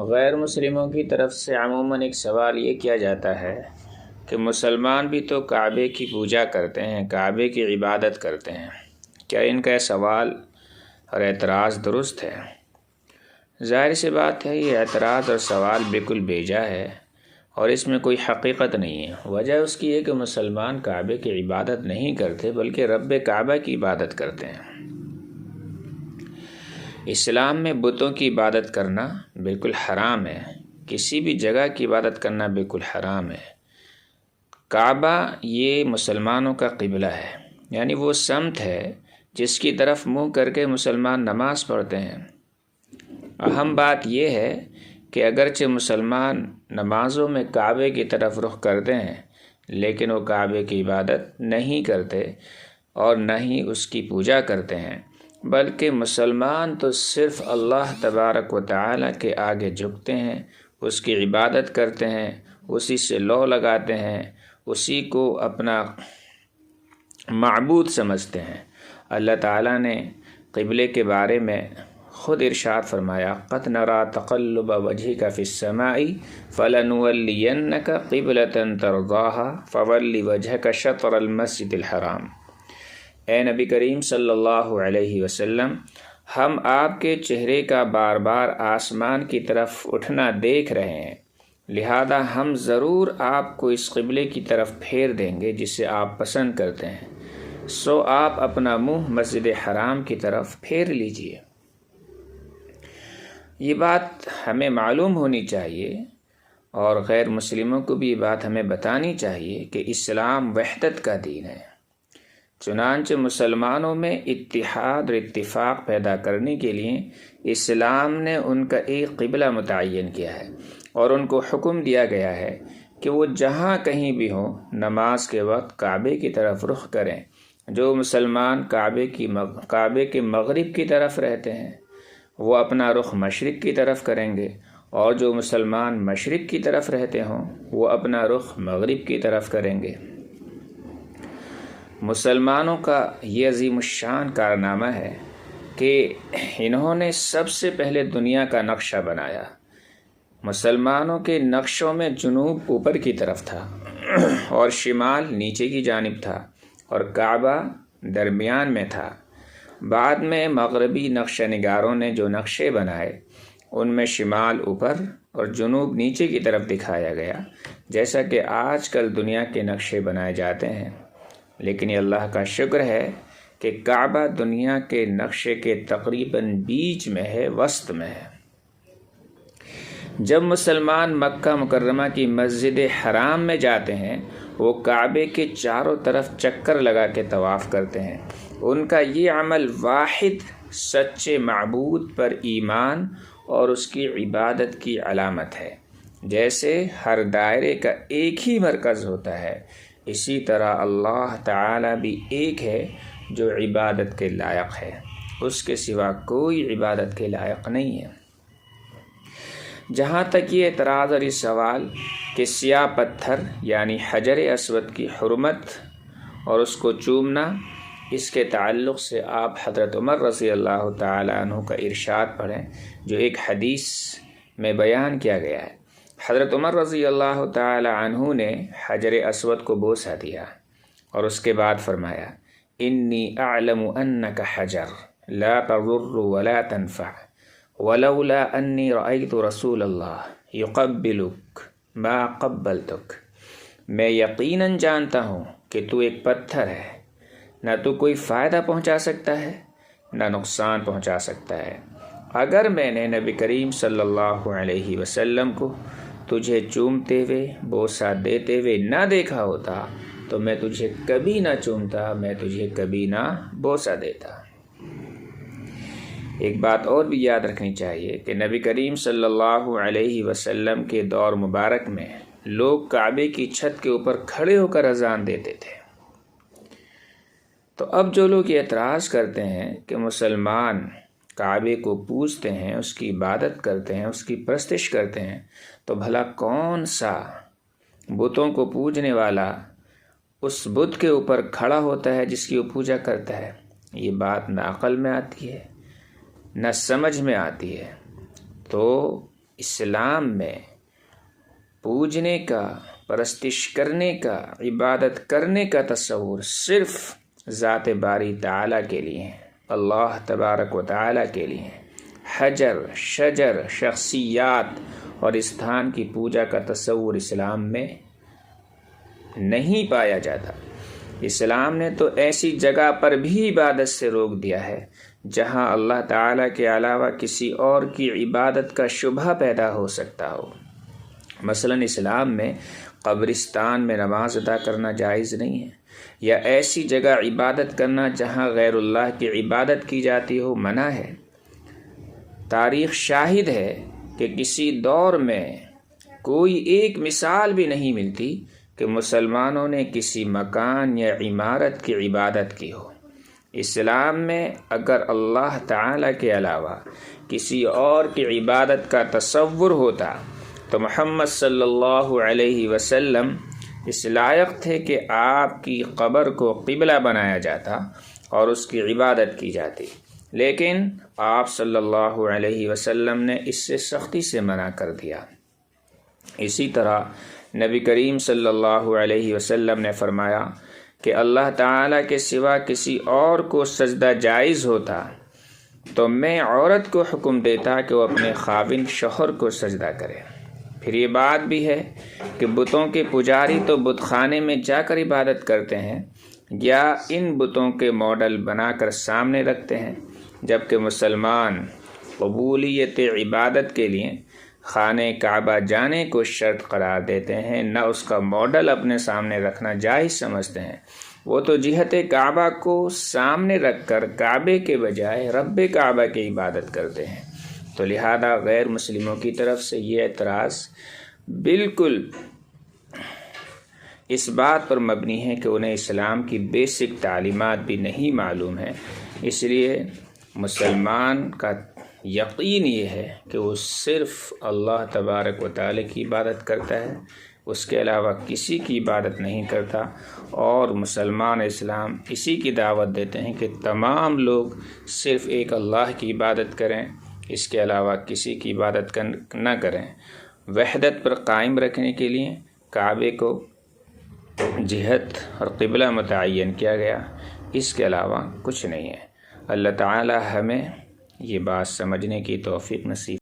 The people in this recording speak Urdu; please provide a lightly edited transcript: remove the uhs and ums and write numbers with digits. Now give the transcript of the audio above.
غیر مسلموں کی طرف سے عموماً ایک سوال یہ کیا جاتا ہے کہ مسلمان بھی تو کعبے کی پوجا کرتے ہیں، کعبے کی عبادت کرتے ہیں، کیا ان کا سوال اور اعتراض درست ہے؟ ظاہر سی بات ہے، یہ اعتراض اور سوال بالکل بیجا ہے اور اس میں کوئی حقیقت نہیں ہے۔ وجہ اس کی ہے کہ مسلمان کعبے کی عبادت نہیں کرتے بلکہ رب کعبہ کی عبادت کرتے ہیں۔ اسلام میں بتوں کی عبادت کرنا بالکل حرام ہے، کسی بھی جگہ کی عبادت کرنا بالکل حرام ہے۔ کعبہ یہ مسلمانوں کا قبلہ ہے، یعنی وہ سمت ہے جس کی طرف منہ کر کے مسلمان نماز پڑھتے ہیں۔ اہم بات یہ ہے کہ اگرچہ مسلمان نمازوں میں کعبے کی طرف رخ کرتے ہیں لیکن وہ کعبے کی عبادت نہیں کرتے اور نہ ہی اس کی پوجا کرتے ہیں، بلکہ مسلمان تو صرف اللہ تبارک و تعالیٰ کے آگے جھکتے ہیں، اس کی عبادت کرتے ہیں، اسی سے لو لگاتے ہیں، اسی کو اپنا معبود سمجھتے ہیں۔ اللہ تعالیٰ نے قبلے کے بارے میں خود ارشاد فرمایا، قَدْ نَرَىٰ تَقَلُّبَ وَجْهِكَ فِي السَّمَاءِ فَلَنُوَلِّيَنَّكَ قِبْلَةً تَرْضَاهَا فَوَلِّ وَجْهَكَ شَطْرَ الْمَسْجِدِ الْحَرَامِ۔ اے نبی کریم صلی اللہ علیہ وسلم، ہم آپ کے چہرے کا بار بار آسمان کی طرف اٹھنا دیکھ رہے ہیں، لہذا ہم ضرور آپ کو اس قبلے کی طرف پھیر دیں گے جسے آپ پسند کرتے ہیں، سو آپ اپنا منہ مسجد حرام کی طرف پھیر لیجئے۔ یہ بات ہمیں معلوم ہونی چاہیے اور غیر مسلموں کو بھی یہ بات ہمیں بتانی چاہیے کہ اسلام وحدت کا دین ہے۔ چنانچہ مسلمانوں میں اتحاد اور اتفاق پیدا کرنے کے لیے اسلام نے ان کا ایک قبلہ متعین کیا ہے اور ان کو حکم دیا گیا ہے کہ وہ جہاں کہیں بھی ہوں نماز کے وقت کعبے کی طرف رخ کریں۔ جو مسلمان کعبے کے مغرب کی طرف رہتے ہیں وہ اپنا رخ مشرق کی طرف کریں گے، اور جو مسلمان مشرق کی طرف رہتے ہوں وہ اپنا رخ مغرب کی طرف کریں گے۔ مسلمانوں کا یہ عظیم الشان کارنامہ ہے کہ انہوں نے سب سے پہلے دنیا کا نقشہ بنایا۔ مسلمانوں کے نقشوں میں جنوب اوپر کی طرف تھا اور شمال نیچے کی جانب تھا اور کعبہ درمیان میں تھا۔ بعد میں مغربی نقشہ نگاروں نے جو نقشے بنائے ان میں شمال اوپر اور جنوب نیچے کی طرف دکھایا گیا، جیسا کہ آج کل دنیا کے نقشے بنائے جاتے ہیں۔ لیکن یہ اللہ کا شکر ہے کہ کعبہ دنیا کے نقشے کے تقریباً بیچ میں ہے، وسط میں ہے۔ جب مسلمان مکہ مکرمہ کی مسجد حرام میں جاتے ہیں وہ کعبے کے چاروں طرف چکر لگا کے طواف کرتے ہیں۔ ان کا یہ عمل واحد سچے معبود پر ایمان اور اس کی عبادت کی علامت ہے۔ جیسے ہر دائرے کا ایک ہی مرکز ہوتا ہے، اسی طرح اللہ تعالیٰ بھی ایک ہے جو عبادت کے لائق ہے، اس کے سوا کوئی عبادت کے لائق نہیں ہے۔ جہاں تک یہ اعتراض اور یہ سوال کہ سیاہ پتھر یعنی حجر اسود کی حرمت اور اس کو چومنا، اس کے تعلق سے آپ حضرت عمر رضی اللہ تعالی عنہ کا ارشاد پڑھیں جو ایک حدیث میں بیان کیا گیا ہے۔ حضرت عمر رضی اللہ تعالی عنہ نے حجر اسود کو بوسہ دیا اور اس کے بعد فرمایا، انی اعلم انک حجر لا تضر ولا تنفع ولولا انی رأیت رسول اللہ یقبلک ما قبلتک۔ میں یقیناً جانتا ہوں کہ تو ایک پتھر ہے، نہ تو کوئی فائدہ پہنچا سکتا ہے نہ نقصان پہنچا سکتا ہے۔ اگر میں نے نبی کریم صلی اللہ علیہ وسلم کو تجھے چومتے ہوئے بوسہ دیتے ہوئے نہ دیکھا ہوتا تو میں تجھے کبھی نہ چومتا، میں تجھے کبھی نہ بوسہ دیتا۔ ایک بات اور بھی یاد رکھنی چاہیے کہ نبی کریم صلی اللہ علیہ وسلم کے دور مبارک میں لوگ کعبے کی چھت کے اوپر کھڑے ہو کر اذان دیتے تھے۔ تو اب جو لوگ یہ اعتراض کرتے ہیں کہ مسلمان کعبے کو پوجتے ہیں، اس کی عبادت کرتے ہیں، اس کی پرستش کرتے ہیں، تو بھلا کون سا بتوں کو پوجنے والا اس بت کے اوپر کھڑا ہوتا ہے جس کی وہ پوجا کرتا ہے؟ یہ بات نہ عقل میں آتی ہے نہ سمجھ میں آتی ہے۔ تو اسلام میں پوجنے کا، پرستش کرنے کا، عبادت کرنے کا تصور صرف ذات باری تعالیٰ کے لیے ہے، اللہ تبارک و تعالیٰ کے لیے ہے۔ حجر، شجر، شخصیات اور استھان کی پوجا کا تصور اسلام میں نہیں پایا جاتا۔ اسلام نے تو ایسی جگہ پر بھی عبادت سے روک دیا ہے جہاں اللہ تعالیٰ کے علاوہ کسی اور کی عبادت کا شبہ پیدا ہو سکتا ہو۔ مثلا اسلام میں قبرستان میں نماز ادا کرنا جائز نہیں ہے، یا ایسی جگہ عبادت کرنا جہاں غیر اللہ کی عبادت کی جاتی ہو منع ہے۔ تاریخ شاہد ہے کہ کسی دور میں کوئی ایک مثال بھی نہیں ملتی کہ مسلمانوں نے کسی مکان یا عمارت کی عبادت کی ہو۔ اسلام میں اگر اللہ تعالیٰ کے علاوہ کسی اور کی عبادت کا تصور ہوتا تو محمد صلی اللہ علیہ وسلم اس لائق تھے کہ آپ کی قبر کو قبلہ بنایا جاتا اور اس کی عبادت کی جاتی، لیکن آپ صلی اللہ علیہ وسلم نے اس سے سختی سے منع کر دیا۔ اسی طرح نبی کریم صلی اللہ علیہ وسلم نے فرمایا کہ اللہ تعالیٰ کے سوا کسی اور کو سجدہ جائز ہوتا تو میں عورت کو حکم دیتا کہ وہ اپنے خاوند شوہر کو سجدہ کرے۔ پھر یہ بات بھی ہے کہ بتوں کے پجاری تو بت خانے میں جا کر عبادت کرتے ہیں یا ان بتوں کے ماڈل بنا کر سامنے رکھتے ہیں، جبکہ مسلمان قبولیت عبادت کے لیے خانہ کعبہ جانے کو شرط قرار دیتے ہیں، نہ اس کا ماڈل اپنے سامنے رکھنا جائز سمجھتے ہیں۔ وہ تو جہت کعبہ کو سامنے رکھ کر کعبے کے بجائے رب کعبہ کی عبادت کرتے ہیں۔ تو لہذا غیر مسلموں کی طرف سے یہ اعتراض بالکل اس بات پر مبنی ہے کہ انہیں اسلام کی بیسک تعلیمات بھی نہیں معلوم ہیں۔ اس لیے مسلمان کا یقین یہ ہے کہ وہ صرف اللہ تبارک و تعالی کی عبادت کرتا ہے، اس کے علاوہ کسی کی عبادت نہیں کرتا، اور مسلمان اسلام اسی کی دعوت دیتے ہیں کہ تمام لوگ صرف ایک اللہ کی عبادت کریں، اس کے علاوہ کسی کی عبادت نہ کریں۔ وحدت پر قائم رکھنے کے لیے کعبے کو جہت اور قبلہ متعین کیا گیا، اس کے علاوہ کچھ نہیں ہے۔ اللہ تعالی ہمیں یہ بات سمجھنے کی توفیق نصیب